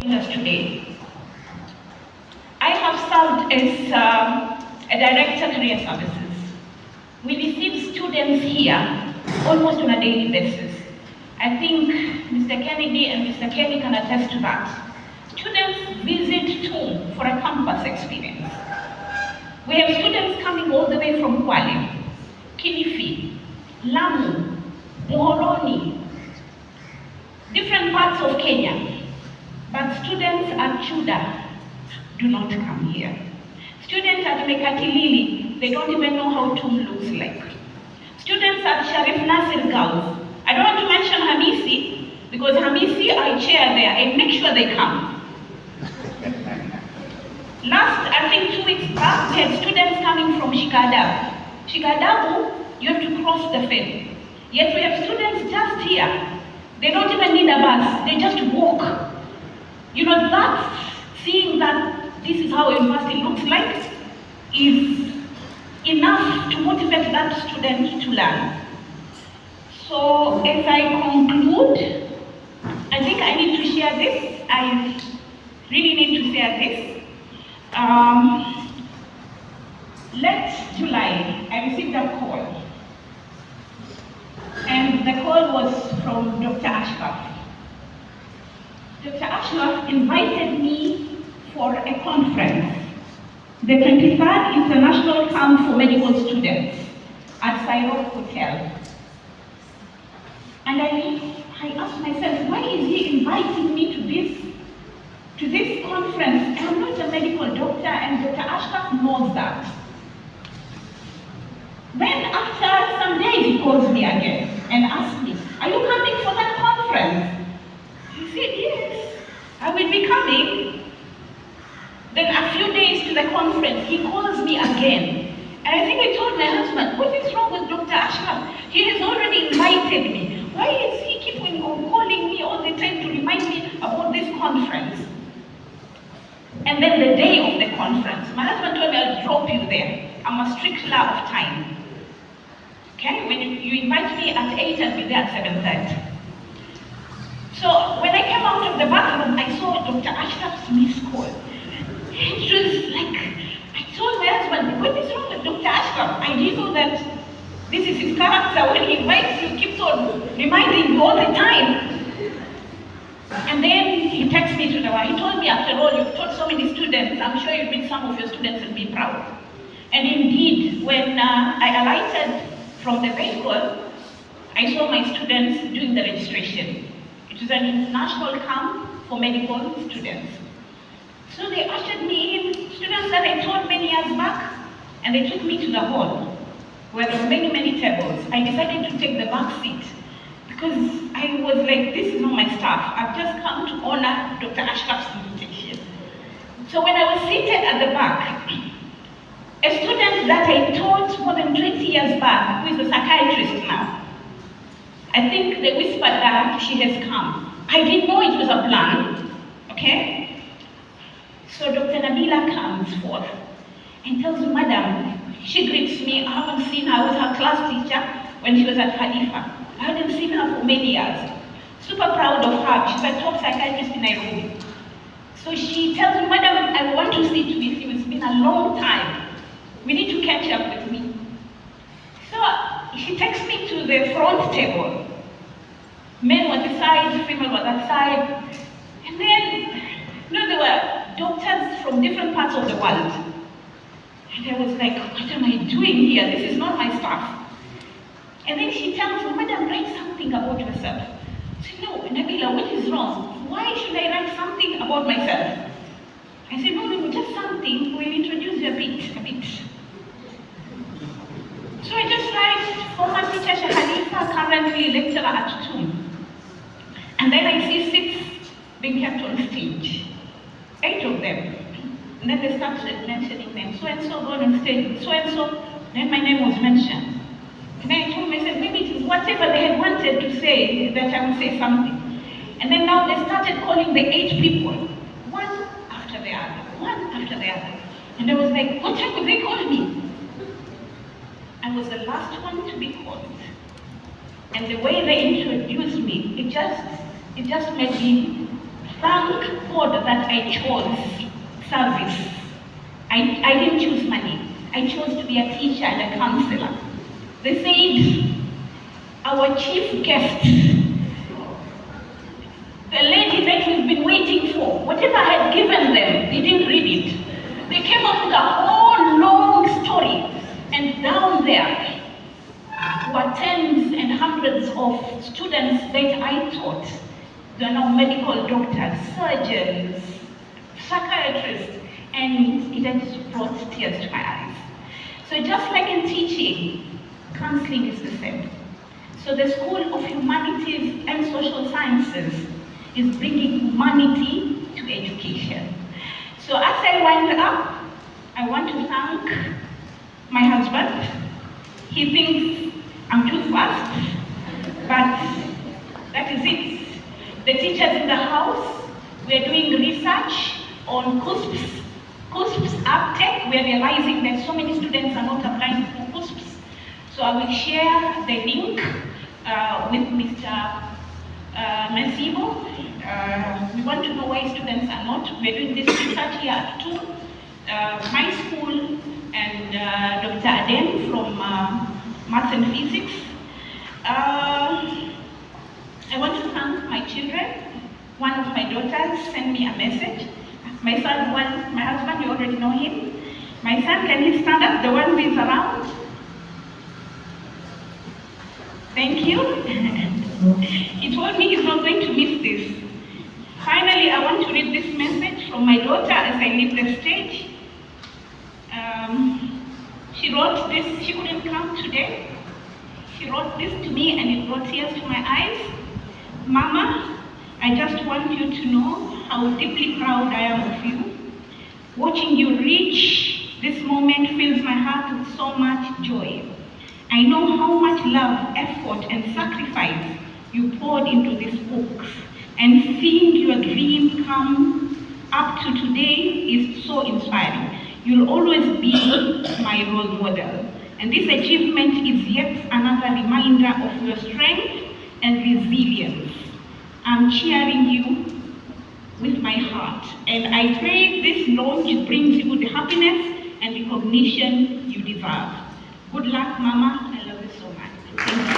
Us today. I have served as a director career services. We receive students here almost on a daily basis. I think Mr. Kennedy and Mr. Kelly can attest to that. Students visit TUM for a campus experience. We have students coming all the way from Kwale, Kilifi, Lamu, Muhoroni, different parts of Kenya. But students at Chuda do not come here. Students at Mekatilili, they don't even know how TUM looks like. Students at Sharif Nasir Girls, I don't want to mention Hamisi, because Hamisi I chair there and make sure they come. Last, I think 2 weeks back, we had students coming from Shikadabu. Shikadabu, you have to cross the ferry. Yet we have students just here. They don't even need a bus, they just walk. You know, that, seeing that this is how a university looks like, is enough to motivate that student to learn. So, as I conclude, I think I need to share this. I really need to share this. Last July, I received a call. And the call was from Dr. Ashraf. Dr. Ashraf invited me for a conference, the 23rd International Camp for Medical Students at Cairo Hotel. And I asked myself, why is he inviting me to this conference? I'm not a medical doctor, and Dr. Ashraf knows that. Then after some days, he calls me again and asks me, are you coming for that conference? I said, yes, I will be coming. Then a few days to the conference, he calls me again. And I think I told my husband, what is wrong with Dr. Ashraf? He has already invited me. Why is he keeping on calling me all the time to remind me about this conference? And then the day of the conference, my husband told me, I'll drop you there. I'm a stickler of time. Okay, when you invite me at 8, I'll be there at 7:30. So when I came out of the bathroom, I saw Dr. Ashraf's missed call. It was like, I told my husband, what is wrong with Dr. Ashraf? I didn't know that this is his character. When he invites you, keeps on reminding you all the time. And then he texted me to the one. He told me, after all, you've taught so many students. I'm sure you've been some of your students will be proud. And indeed, when I alighted from the vehicle, I saw my students doing the registration. It was an international camp for medical students. So they ushered me in, students that I taught many years back, and they took me to the hall, where there were many, many tables. I decided to take the back seat, because I was like, this is not my staff. I've just come to honor Dr. Ashraf's invitation. So when I was seated at the back, a student that I taught more than 20 years back, who is a psychiatrist now, I think they whispered that she has come. I didn't know it was a plan, okay? So Dr. Nabila comes forth and tells me, Madam, she greets me. I haven't seen her. I was her class teacher when she was at Hanifa. I hadn't seen her for many years. Super proud of her. She's a top psychiatrist in Nairobi. So she tells me, Madam, I want to sit with you. It's been a long time. We need to catch up with me. So she takes me to the front table. Men were this side, female were that side. And then, there were doctors from different parts of the world. And I was like, what am I doing here? This is not my stuff. And then she tells me, Madam, write something about yourself. I said, no, Nabila, what is wrong? Why should I write something about myself? I said, no, just something. We'll introduce you a bit. So I just write, former teacher Shahalifa, currently lecturer at TUM. And then I see 6 being kept on stage. 8 of them. And then they started mentioning them. So and so gone on stage. So and so. Then my name was mentioned. And then I told myself, maybe it is whatever they had wanted to say, that I would say something. And then now they started calling the 8 people, one after the other. And I was like, what time would they call me? I was the last one to be called. And the way they introduced me, it just made me thank God that I chose service. I didn't choose money. I chose to be a teacher and a counselor. They said, our chief guest, the lady that we've been waiting for, whatever I had given them, they didn't read it. They came up with a whole long story. And down there were tens and hundreds of students that I taught. They are now medical doctors, surgeons, psychiatrists, and it had just brought tears to my eyes. So just like in teaching, counseling is the same. So the School of Humanities and Social Sciences is bringing humanity to education. So as I wind up, I want to thank my husband. He thinks I'm too fast, but that is it. The teachers in the house, we're doing research on CUSP's uptake. We're realizing that so many students are not applying for CUSPs. So I will share the link with Mr. Masibo. We want to know why students are not. We're doing this research here at TU, my school, and Dr. Aden from Maths and Physics. I want to thank my children. One of my daughters sent me a message. My son, my husband, you already know him. My son, can he stand up? The one who is around. Thank you. He told me he's not going to miss this. Finally, I want to read this message from my daughter as I leave the stage. She wrote this. She couldn't come today. She wrote this to me and it brought tears to my eyes. Mama, I just want you to know how deeply proud I am of you. Watching you reach this moment fills my heart with so much joy. I know how much love, effort, and sacrifice you poured into these books, and seeing your dream come up to today is so inspiring. You'll always be my role model. And this achievement is yet another reminder of your strength and resilience. I'm cheering you with my heart, and I pray this launch brings you the happiness and recognition you deserve. Good luck, Mama. I love you so much. Thank you.